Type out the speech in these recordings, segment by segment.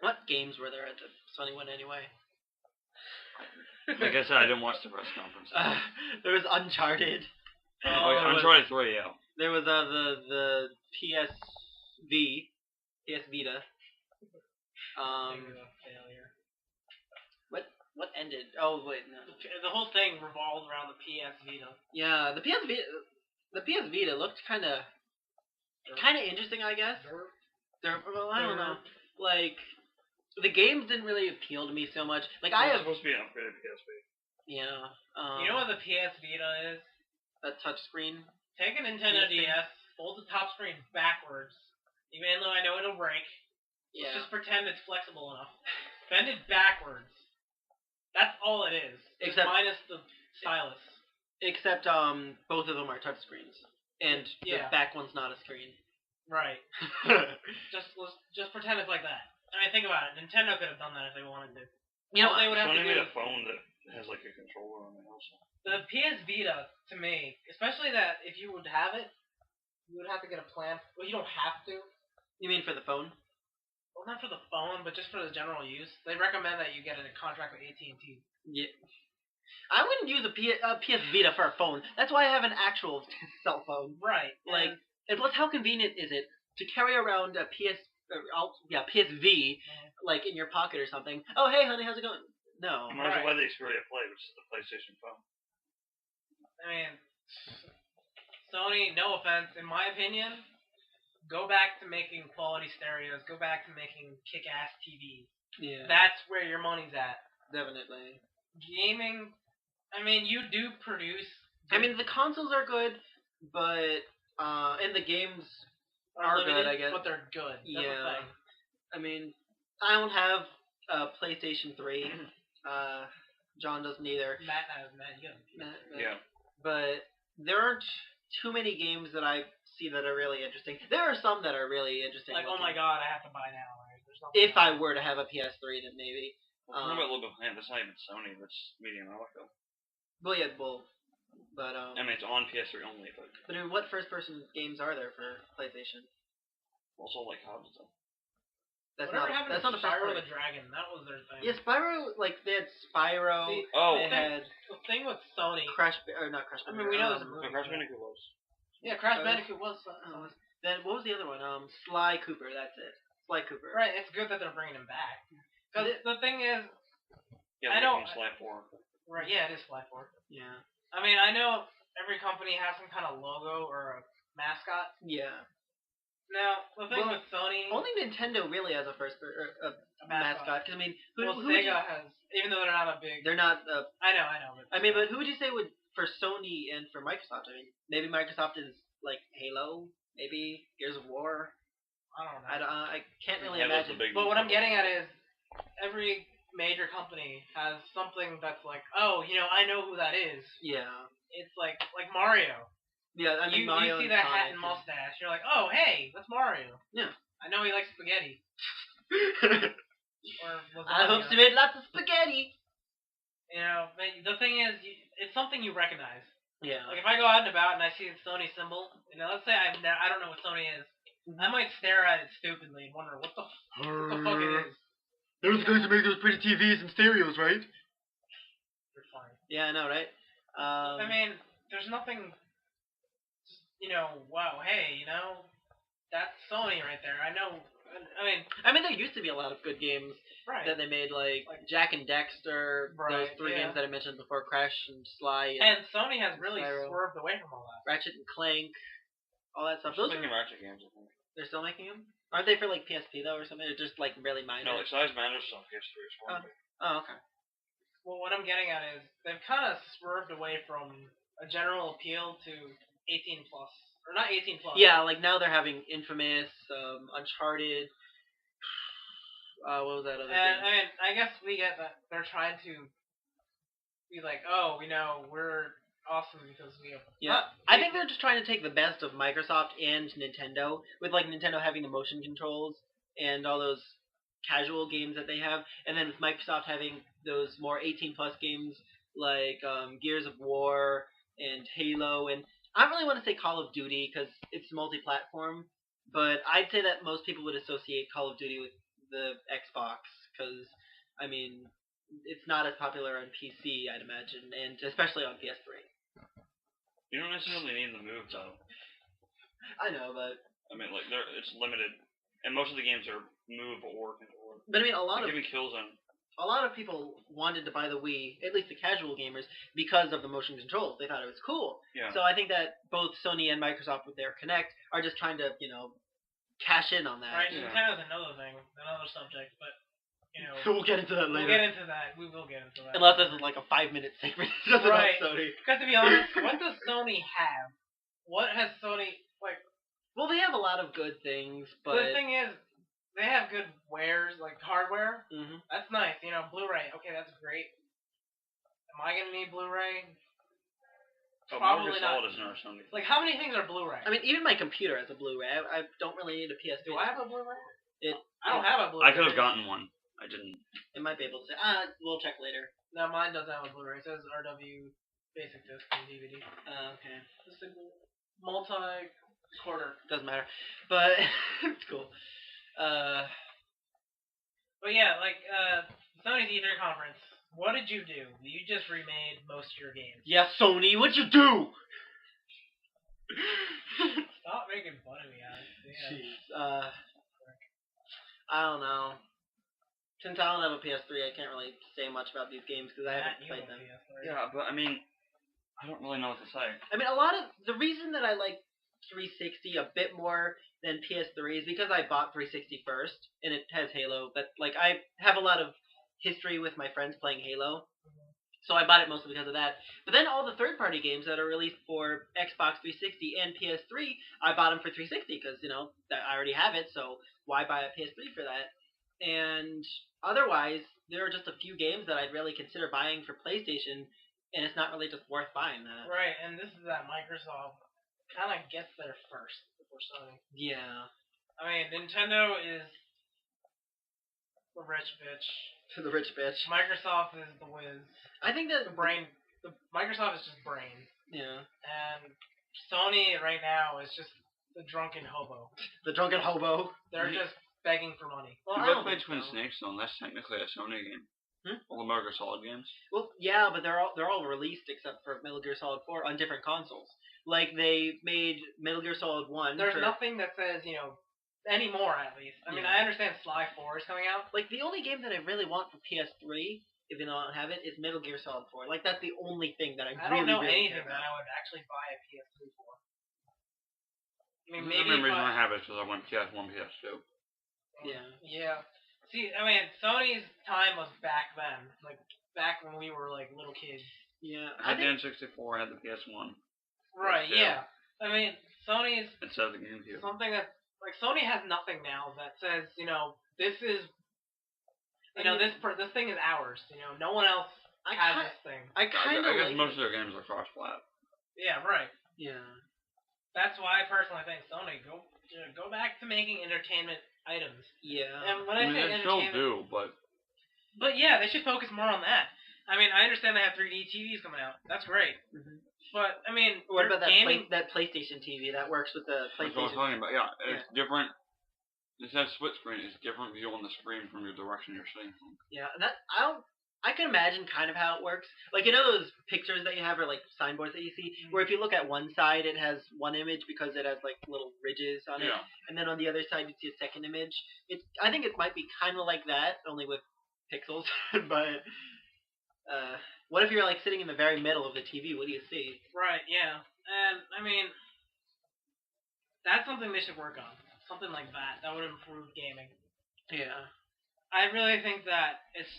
What games were there at the Sony one anyway? Like I said, I didn't watch the press conference. There was Uncharted. Uncharted 3, yeah. There was the PS Vita. Failure. What ended? Oh wait, no. The whole thing revolved around the PS Vita. Yeah, the PS Vita looked kind of interesting, I guess. Well, I don't know. Like, the games didn't really appeal to me so much. Like, It's supposed to be an upgraded PSP. Yeah. You know what the PS Vita is? A touchscreen. Take a Nintendo DS, fold the top screen backwards. Even though I know it'll break. Yeah. Let's just pretend it's flexible enough. Bend it backwards. That's all it is. Except minus the stylus. Except both of them are touchscreens, and the back one's not a screen. Right. just pretend it's like that. I mean, think about it. Nintendo could have done that if they wanted to. You know, they would have Sony to do made a phone that has like a controller on it also. The PS Vita, to me, especially that if you would have it, you would have to get a plan. Well, you don't have to. You mean for the phone? Well, not for the phone, but just for the general use. They recommend that you get a contract with AT&T. Yeah. I wouldn't use a PS Vita for a phone. That's why I have an actual cell phone. Right. Like, and plus, how convenient is it to carry around a PSV, like in your pocket or something? Oh, hey, honey, how's it going? No. Might as well let the Xperia Play, which is the PlayStation phone. I mean, Sony, no offense, in my opinion, go back to making quality stereos. Go back to making kick-ass TVs. Yeah. That's where your money's at. Definitely. Gaming, I mean, you do produce... I mean, the consoles are good, but... and the games are good, I guess. But they're good. That's the thing. I mean, I don't have a PlayStation 3. John doesn't either. Matt has, you got Matt. Yeah. But there aren't too many games that I see that are really interesting. There are some that are really interesting. Like, oh my god, I have to buy now. Right? If I were to have a PS3, then maybe. Remember a little bit behind. That's not even Sony. That's Media America. Well, yeah, but I mean, it's on PS3 only, but. But I mean, what first-person games are there for PlayStation? Also, like Hobbs though. That's not a Spyro the Dragon. That was their thing. Yeah, Spyro. Like they had Spyro. They had the thing with Sony. Not Crash Bandicoot. I mean, we know there's a movie. Crash Bandicoot was. Yeah, Crash Bandicoot was. Then what was the other one? Sly Cooper. That's it. Sly Cooper. Right. It's good that they're bringing him back. Because the thing is, yeah, I don't. Sly 4. Right. Yeah, it is Sly 4. Yeah. I mean, I know every company has some kind of logo or a mascot. Yeah. Now, the thing with Sony... Only Nintendo really has a mascot. Cause, I mean, Sega has... Even though they're not a big... They're not... I know. But who would you say would... For Sony and for Microsoft, I mean, maybe Microsoft is, like, Halo? Maybe Gears of War? I don't know. I can't really imagine. But what I'm getting at is, every major company has something that's like, oh, I know who that is. Yeah. It's like Mario. Yeah, I mean, Mario. You see that hat and mustache, you're like, oh, hey, that's Mario. Yeah. I know he likes spaghetti. I hope she made lots of spaghetti. But the thing is, it's something you recognize. Yeah. Like, if I go out and about and I see the Sony symbol, let's say I don't know what Sony is, I might stare at it stupidly and wonder what the fuck it is. Those guys make those pretty TVs and stereos, right? They're fine. Yeah, I know, right? I mean, there's nothing... wow, hey, that's Sony right there. I know. I mean, there used to be a lot of good games that they made, like Jak and Dexter, those three games that I mentioned before, Crash and Sly. And Sony has really swerved away from all that. Ratchet and Clank, all that stuff. They're still making Ratchet games, I think. They're still making them? Aren't they for, like, PSP, though, or something? Or just, like, really minor? No, like, Size Matters on PS3 is one. Oh, okay. Well, what I'm getting at is, they've kind of swerved away from a general appeal to 18+. Or not 18+. Yeah, like now they're having Infamous, Uncharted. What was that other thing? I mean, I guess we get that they're trying to be like, oh, we're awesome because we have... Yeah, I think they're just trying to take the best of Microsoft and Nintendo, with like Nintendo having the motion controls and all those casual games that they have, and then with Microsoft having those more 18+ games like Gears of War and Halo, and I don't really want to say Call of Duty because it's multi-platform, but I'd say that most people would associate Call of Duty with the Xbox, because I mean, it's not as popular on PC, I'd imagine, and especially on PS3. You don't necessarily need the move though. I know, but I mean, like it's limited, and most of the games are move or control. I mean, a lot Like, of give me Killzone. people wanted to buy the Wii, at least the casual gamers, because of the motion controls. They thought it was cool. Yeah. So I think that both Sony and Microsoft with their Kinect are just trying to, cash in on that. Right, Yeah. Nintendo's another thing, another subject, but We'll get into that later. we'll get into that. We will get into that. Unless this is like a 5-minute segment just Right. about Sony. Because to be honest, what does Sony have? What has Sony like? Well, they have a lot of good things, but The thing is, they have good wares, like hardware. Mhm. That's nice. Blu-ray. Okay, that's great. Am I gonna need Blu-ray? Oh, Probably Metal Gear not. Solid is another Sony. Like, how many things are Blu-ray? I mean, even my computer has a Blu-ray. I don't really need a PS3. do I have a Blu-ray? It I don't have a Blu-ray. I could have gotten one. I didn't. It might be able to say. We'll check later. No, mine doesn't have a Blu-ray. It says RW basic disc and DVD. Okay. It's a multi-quarter. Doesn't matter, but it's cool. But yeah, like Sony's E3 conference. What did you do? You just remade most of your games. Yeah, Sony, what'd you do? Stop making fun of me, guys. Yeah. Jeez. I don't know. Since I don't have a PS3, I can't really say much about these games because I haven't played them. Yeah, but I mean, I don't really know what to say. I mean, a lot of the reason that I like 360 a bit more than PS3 is because I bought 360 first, and it has Halo. But like, I have a lot of history with my friends playing Halo, so I bought it mostly because of that. But then all the third-party games that are released for Xbox 360 and PS3, I bought them for 360 because that I already have it. So why buy a PS3 for that? And otherwise, there are just a few games that I'd really consider buying for PlayStation, and it's not really just worth buying that. Right, and this is that Microsoft kind of gets there first before Sony. Yeah. I mean, Nintendo is the rich bitch. To the rich bitch. Microsoft is the whiz. I think that Microsoft is just brains. Yeah. And Sony right now is just the drunken hobo. The drunken hobo. They're just begging for money. Well, You I both don't played think Twin so. Snakes, though, and that's technically a Sony game. Hmm? All the Metal Gear Solid games. Well, yeah, but they're all released except for Metal Gear Solid 4 on different consoles. Like they made Metal Gear Solid 1. There's nothing that says, anymore at least. I mean, Yeah. I understand Sly 4 is coming out. Like the only game that I really want for PS3, even though I don't have it, is Metal Gear Solid 4. Like that's the only thing that I don't really, know really anything care that about. I would actually buy a PS3 for. I mean, The maybe main if reason I have it is because I went PS1, PS2. Yeah. Yeah. See, I mean, Sony's time was back then. Like, back when we were, like, little kids. Yeah. I had the N64, I had the PS1. Right, Yeah. yeah. I mean, Sony's Instead of the GameCube. something that, like, Sony has nothing now that says, this is, this thing is ours. No one else has this thing. I kind of I guess like most of their games are cross-plat. Yeah, right. Yeah. That's why I personally think Sony, go back to making entertainment items. Yeah. And when I I mean, say they still entertainment... do, but... But yeah, they should focus more on that. I mean, I understand they have 3D TVs coming out. That's great. Mhm. But, I mean, What about that gaming... that PlayStation TV that works with the That's what I was PlayStation? talking about. Yeah, it's different. Instead of split screen, it's different view on the screen from your direction you're sitting from. Yeah, I can imagine kind of how it works. Like, those pictures that you have or, like, signboards that you see, where if you look at one side, it has one image because it has, like, little ridges on it. Yeah. And then on the other side, you see a second image. I think it might be kind of like that, only with pixels. But, what if you're, like, sitting in the very middle of the TV? What do you see? Right, yeah. And, I mean, that's something they should work on. Something like that. That would improve gaming. Yeah. I really think that it's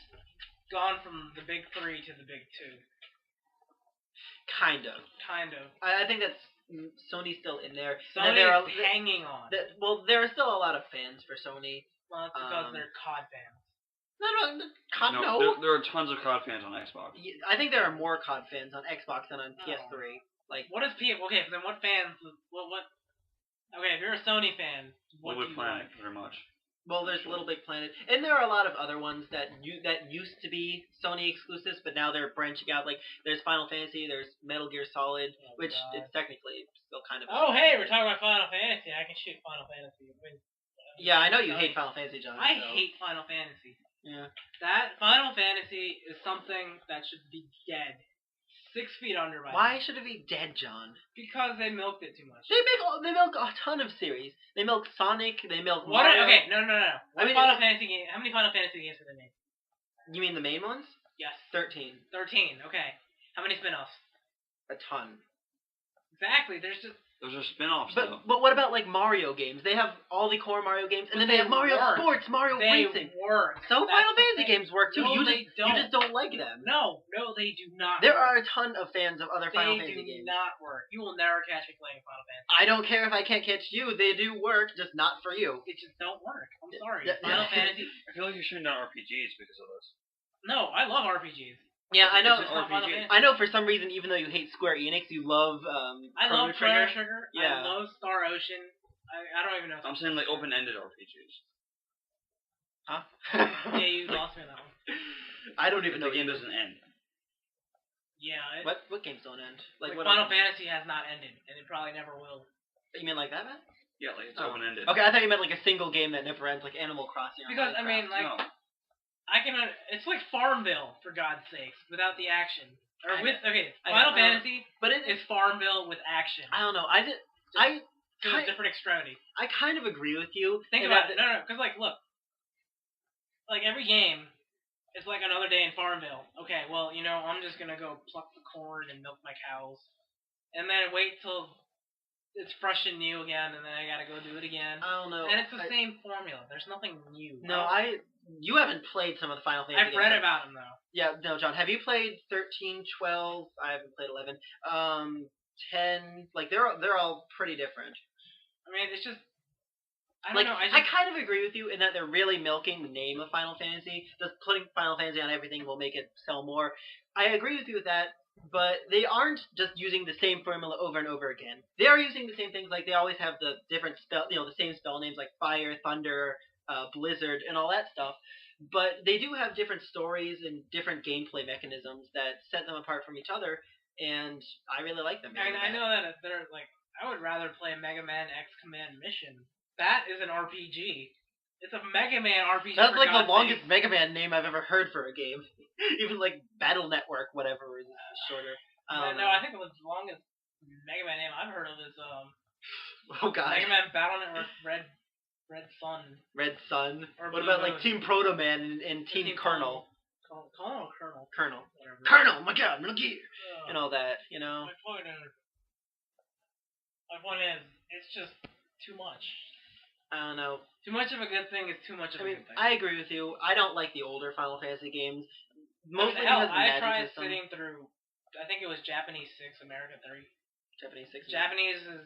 gone from the big three to the big two. Kind of. Kind of. I think that's Sony's still in there. Sony's there are, hanging on. there are still a lot of fans for Sony. Well, it's because they're COD fans. No. There are tons of COD fans on Xbox. I think there are more COD fans on Xbox than on PS3. Like, what is Okay, then what fans? What? Okay, if you're a Sony fan, what do Little you Planet, like? very much. well, there's Little Big Planet, and there are a lot of other ones that used to be Sony exclusives, but now they're branching out. Like, there's Final Fantasy, there's Metal Gear Solid, which God. it's technically still kind of. Oh, hey, we're talking about Final Fantasy. I can shoot Final Fantasy. Yeah, I know you hate Final Fantasy, John. I so. hate Final Fantasy. Yeah. That Final Fantasy is something that should be dead. 6 feet under by Why now. should it be dead, John? Because they milked it too much. They milk a ton of series. They milk Sonic. They milk What? Mario. Okay, no. How many Final Fantasy games have they made? You mean the main ones? Yes. 13. 13. Okay. How many spin-offs? A ton. Exactly. There's just. Those are spin-offs, But though. but what about like Mario games? They have all the core Mario games, and then they have Mario Sports, Mario Racing. Work. So Final Fantasy games work too. No, you they just you just don't like them. No, they do not. There work. are a ton of fans of other Final They Fantasy do games. not work. You will never catch me playing Final Fantasy. I don't care if I can't catch you. They do work, just not for you. It just don't work. I'm sorry. Yeah. Final Fantasy. I feel like you're shooting down RPGs because of this. No, I love RPGs. Yeah, I know. It's just not Final Fantasy. I know. For some reason, even though you hate Square Enix, you love. I love Chrono Trigger. Yeah. I love Star Ocean. I don't even know. I'm saying like open-ended RPGs. Huh? Yeah, you lost me on that one. I don't even know. The game doesn't end. Yeah. What games don't end? Like what Final other- Fantasy has not ended, and it probably never will. You mean like that, man? Yeah, like it's Oh. open-ended. Okay, I thought you meant like a single game that never ends, like Animal Crossing. Or Because I Minecraft. mean, like, No. I can. It's like Farmville, for God's sakes, without the action. Or I with know. Final Fantasy but it is Farmville with action. I don't know. I To a different extremity. I kind of agree with you. Think in about that it. No, because like, look, like every game is like another day in Farmville. Okay, well, I'm just gonna go pluck the corn and milk my cows, and then wait till it's fresh and new again, and then I gotta go do it again. I don't know. And it's the same formula. There's nothing new. No, you haven't played some of the Final Fantasy I've games. read about them though. Yeah, no, John. Have you played 13, 12? I haven't played 11. 10. Like they're all pretty different. I mean, it's just. I Like don't know. I kind of agree with you in that they're really milking the name of Final Fantasy. Just putting Final Fantasy on everything will make it sell more. I agree with you with that, but they aren't just using the same formula over and over again. They are using the same things. Like they always have the different spell, the same spell names like Fire, Thunder, Blizzard, and all that stuff. But they do have different stories and different gameplay mechanisms that set them apart from each other, and I really like them. I mean, I know that they're like. I would rather play Mega Man X Command Mission. That is an RPG. It's a Mega Man RPG. That's for like the God's longest sake. Mega Man name I've ever heard for a game. Even like Battle Network, whatever, is shorter. I don't know. I think the longest Mega Man name I've heard of is Oh god. Mega Man Battle Network Red Sun. Red Sun. Or What Blue about like Moon. Team Proto Man and Team Colonel? Colonel or Colonel? Colonel. Whatever. Colonel, my god, Metal Gear! Ugh. And all that, you know? My point is, it's just too much. I don't know. Too much of a good thing is too much of I mean, a good thing. I agree with you. I don't like the older Final Fantasy games. Mostly hell, because of the I magic tried system. sitting through. I think it was Japanese 6, America 3. Japanese 6. Japanese is.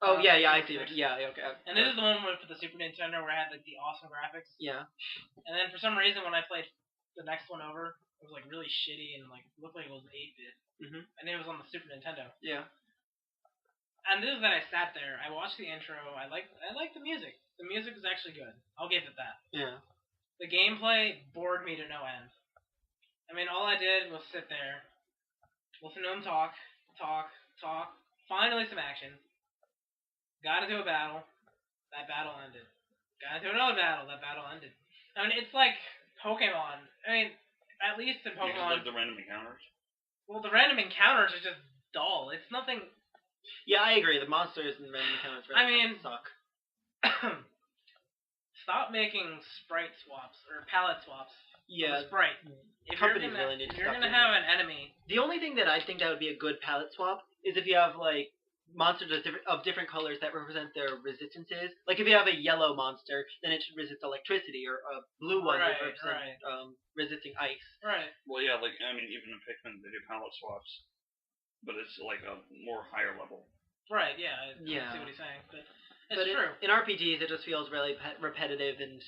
Oh, yeah, I see Six. it. Yeah, okay. And this is the one for the Super Nintendo where I had like the awesome graphics. Yeah. And then for some reason when I played the next one over, it was like really shitty and like looked like it was 8-bit. Mhm. And it was on the Super Nintendo. Yeah. And this is that I sat there. I watched the intro. I liked the music. The music was actually good. I'll give it that. Yeah. The gameplay bored me to no end. I mean, all I did was sit there, listen to him talk. Finally, some action. Got into a battle. That battle ended. Got into another battle. That battle ended. I mean, it's like Pokemon. I mean, at least in You just Pokemon. like the random encounters. Well, the random encounters are just dull. It's nothing. Yeah, I agree. The monsters and the random encounters really I mean- suck. Stop making sprite swaps or palette swaps. Yeah. Of a sprite. If Companies you're gonna, really need to if you're stop gonna doing have an enemy. The only thing that I think that would be a good palette swap is if you have like monsters of different colors that represent their resistances. Like if you have a yellow monster, then it should resist electricity, or a blue one Right, would represent resisting ice. Right. Well, yeah, like I mean, even in Pikmin, they do palette swaps, but it's like a more higher level. Right. Yeah. I Yeah. see what he's saying, but But it's true. in RPGs, it just feels really repetitive and.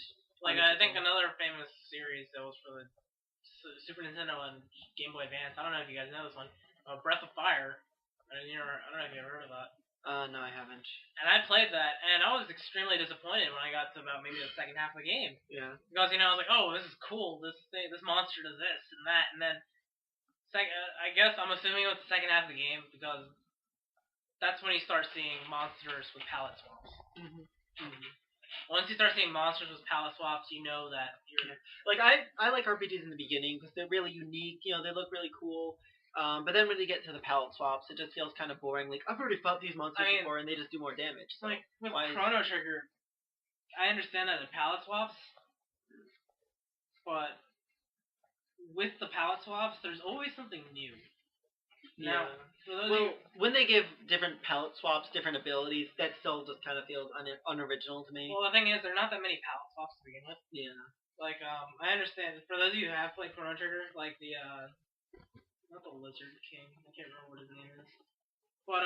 Like I think another famous series that was for the Super Nintendo and Game Boy Advance. I don't know if you guys know this one. Breath of Fire. I don't know if you ever heard of that. No, I haven't. And I played that, and I was extremely disappointed when I got to about maybe the second half of the game. Yeah. Because I was like, oh, this is cool. This monster does this and that, and then I guess I'm assuming it was the second half of the game because that's when you start seeing monsters with palette swaps. Mm-hmm. Once you start seeing monsters with palette swaps, you know that you're. Like I like RPGs in the beginning because they're really unique. You know, they look really cool. But then when they get to the palette swaps, it just feels kind of boring. Like I've already fought these monsters before, and they just do more damage. So Like with Chrono Trigger, I understand that the palette swaps, but with the palette swaps, there's always something new. Now, for those when they give different palette swaps, different abilities, that still just kind of feels unoriginal to me. Well, the thing is, there are not that many palette swaps to begin with. Yeah. Like, I understand. For those of you who have played Chrono Trigger, like the, not the Lizard King, I can't remember what his name is. But,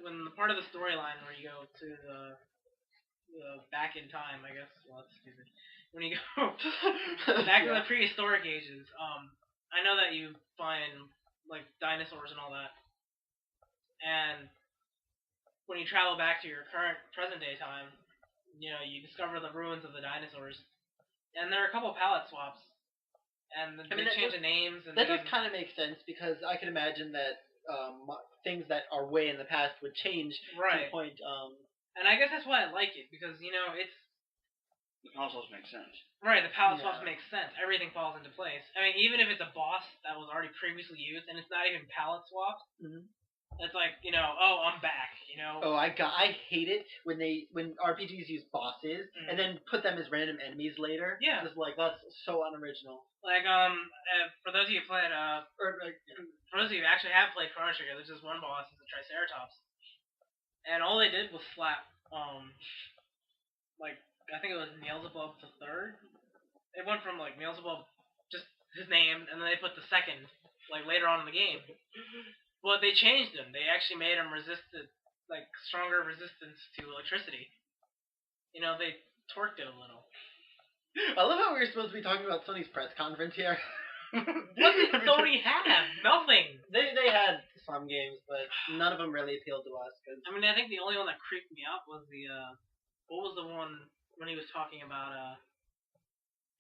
when the part of the storyline where you go to the back in time, I guess, well, that's stupid. When you go back to the prehistoric ages, I know that you find, like, dinosaurs and all that. And when you travel back to your current present-day time, you know, you discover the ruins of the dinosaurs. And there are a couple palette swaps. And they change the names. And that does kind of make sense, because I can imagine that things that are way in the past would change to the point. And I guess that's why I like it, because, you know, it's... The palette swaps make sense. Right, the palette swaps make sense. Everything falls into place. I mean, even if it's a boss that was already previously used, and it's not even palette swapped, it's like, you know, oh, I'm back, you know? Oh, I hate it when RPGs use bosses and then put them as random enemies later. Yeah. It's like, that's so unoriginal. Like, for those of you who played, for those of you who actually have played Chrono Trigger, there's this one boss, it's a Triceratops. And all they did was slap, like, I think it was Beelzebub the third. It went from, like, Beelzebub, just his name, and then they put the second, like, later on in the game. But they changed him. They actually made him stronger resistance to electricity. You know, they torqued it a little. I love how we were supposed to be talking about Sony's press conference here. What did Sony have? Nothing. They had some games, but none of them really appealed to us. Cause I mean, I think the only one that creeped me out was the, what was the one when he was talking about,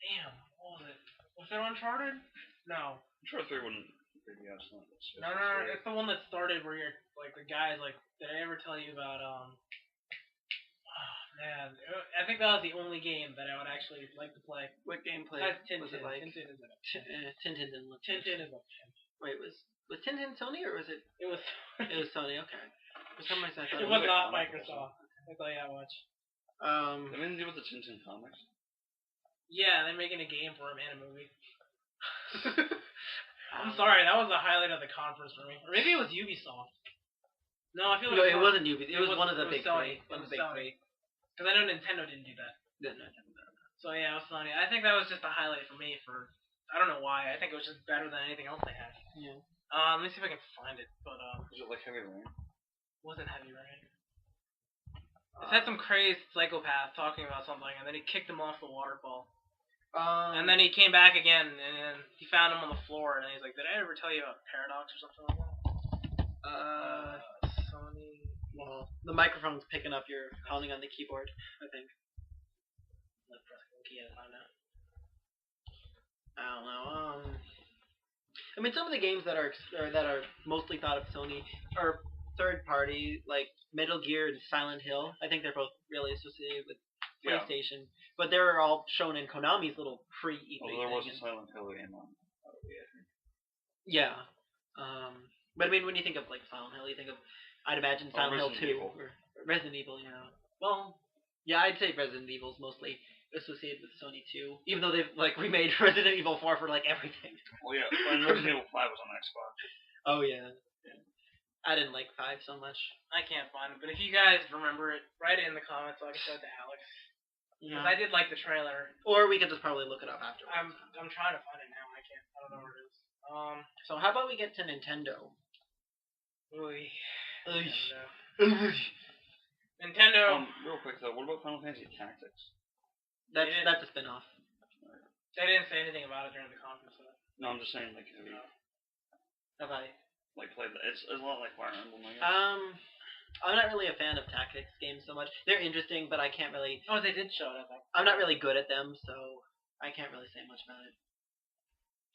damn, what was it? Was it Uncharted? No. Uncharted 3 wouldn't be something. No, it's the one that started where you're, like, the guy's like, did I ever tell you about, oh, man, I think that was the only game that I would actually like to play. What gameplay was it like? Tintin is like Tintin didn't look. Tintin is like. Wait, was Tintin Sony or was it? It was. It was Sony. Okay. For some reason I thought it was not Microsoft. I'll tell you that much. They didn't do with the Tintin comics. Yeah, they're making a game for him and a movie. I'm sorry, that was the highlight of the conference for me. Or maybe it was Ubisoft. No, I feel like it wasn't Ubisoft. It was one of the big Sony. three. One of the big three. Because I know Nintendo didn't do that. So yeah, it was Sony. I think that was just a highlight for me. I don't know why. I think it was just better than anything else they had. Yeah. Let me see if I can find it. But was it like Heavy Rain? Wasn't Heavy Rain. It had some crazed psychopath talking about something, and then he kicked him off the waterfall. And then he came back again, and then he found him on the floor, and he's like, "Did I ever tell you about Paradox or something like that?" Sony. Well, the microphone's picking up your pounding on the keyboard, I think. Let's press the key at a time now. I don't know. I mean, some of the games that are mostly thought of Sony are third party, like Metal Gear and Silent Hill. I think they're both really associated with PlayStation, but they're all shown in Konami's little pre-E3 thing. There was a Silent Hill game on. Yeah. But I mean, when you think of like Silent Hill, you think of, I'd imagine Silent Hill 2 or Resident Evil. Yeah. Well, yeah, I'd say Resident Evil's mostly associated with Sony too, even though they've like remade Resident Evil 4 for like everything. Well, yeah, and Resident Evil 5 was on Xbox. Oh yeah. I didn't like 5 so much. I can't find it, but if you guys remember it, write it in the comments so I can show it to Alex. Because I did like the trailer. Or we could just probably look it up afterwards. I'm trying to find it now. I can't. I don't know where it is. So how about we get to Nintendo? Nintendo. Real quick though, what about Final Fantasy Tactics? That's a spin-off. They didn't say anything about it during the conference. So. No, I'm just saying like Have I? Like played that? It's a lot like Fire Emblem. I guess. I'm not really a fan of tactics games so much. They're interesting, but I can't really. Oh, they did show it. I think. I'm not really good at them, so I can't really say much about it.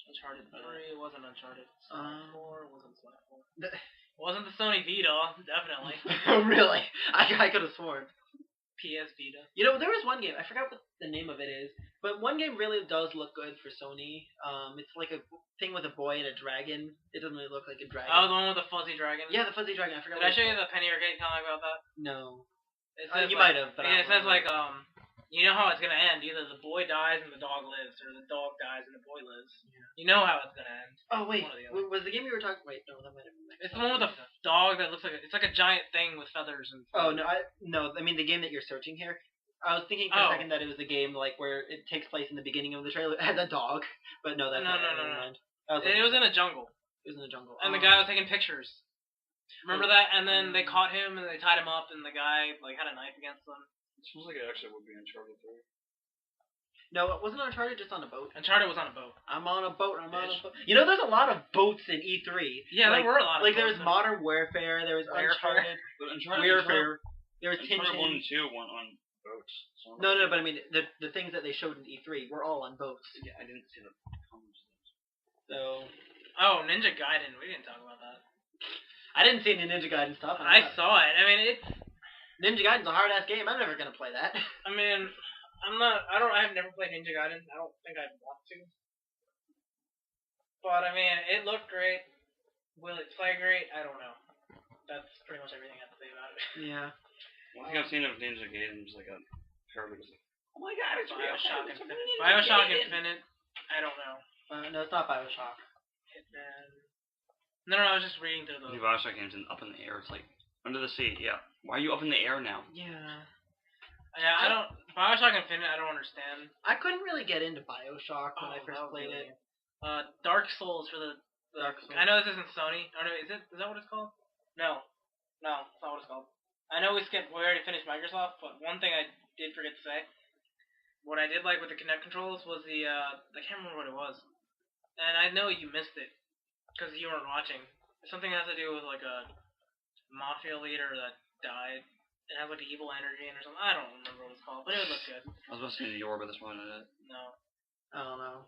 Uncharted 3 wasn't Uncharted. 4 wasn't Sonic 4. It wasn't the Sony Vita, definitely. Oh really? I could have sworn. PS Vita. You know, there was one game, I forgot what the name of it is, but one game really does look good for Sony. It's like a thing with a boy and a dragon. It doesn't really look like a dragon. Oh, the one with the fuzzy dragon? Yeah, the fuzzy dragon. I forgot. Did I show you the Penny Arcade comic about that? No. It says, You might have, but yeah, it says like, you know how it's gonna end. Either the boy dies and the dog lives, or the dog dies and the boy lives. Yeah. You know how it's gonna end. Oh wait, was the game you were talking? Wait, no, that might have been. It's the one with the dog that looks like it's like a giant thing with feathers and. Oh no, I mean the game that you're searching here. I was thinking for a second that it was a game like where it takes place in the beginning of the trailer as a dog, but no, that's no. It was in a jungle. It was in a jungle, and the guy was taking pictures. Remember that? And then they caught him and they tied him up, and the guy like had a knife against them. It seems like it actually would be Uncharted 3. No, it wasn't Uncharted just on a boat. Uncharted was on a boat. I'm on a boat. You know, there's a lot of boats in E3. Yeah, there were a lot of boats. Like, there was Modern Warfare, there was Uncharted. But Uncharted Warfare. There was Uncharted 1 and 2 went on boats. So no, but I mean, the things that they showed in E3 were all on boats. Yeah, I didn't see the comments. So... Oh, Ninja Gaiden. We didn't talk about that. I didn't see any Ninja Gaiden stuff. I saw it. I mean, it's... Ninja Gaiden's a hard-ass game. I'm never gonna play that. I mean, I've never played Ninja Gaiden. I don't think I'd want to. But, I mean, it looked great. Will it play great? I don't know. That's pretty much everything I have to say about it. Yeah. One thing I've seen of Ninja Gaiden is like a parody. Oh my god, it's Bioshock Infinite. Bioshock Infinite? I don't know. No, it's not Bioshock. Hitman. No, I was just reading through those. The Bioshock games and up in the air. It's like, under the sea, yeah. Why are you up in the air now? Yeah. Yeah, I don't... Bioshock Infinite, I don't understand. I couldn't really get into Bioshock when I first played it. Dark Souls for the... Dark Souls. I know this isn't Sony. Or no, is that what it's called? No, it's not what it's called. I know we already finished Microsoft, but one thing I did forget to say, what I did like with the Kinect controls was I can't remember what it was. And I know you missed it, because you weren't watching. It's something that has to do with like a mafia leader that died. It has like an evil energy in or something. I don't remember what it's called, but it would look good. I was about to say the Yor, but that's probably not it. No. I don't know.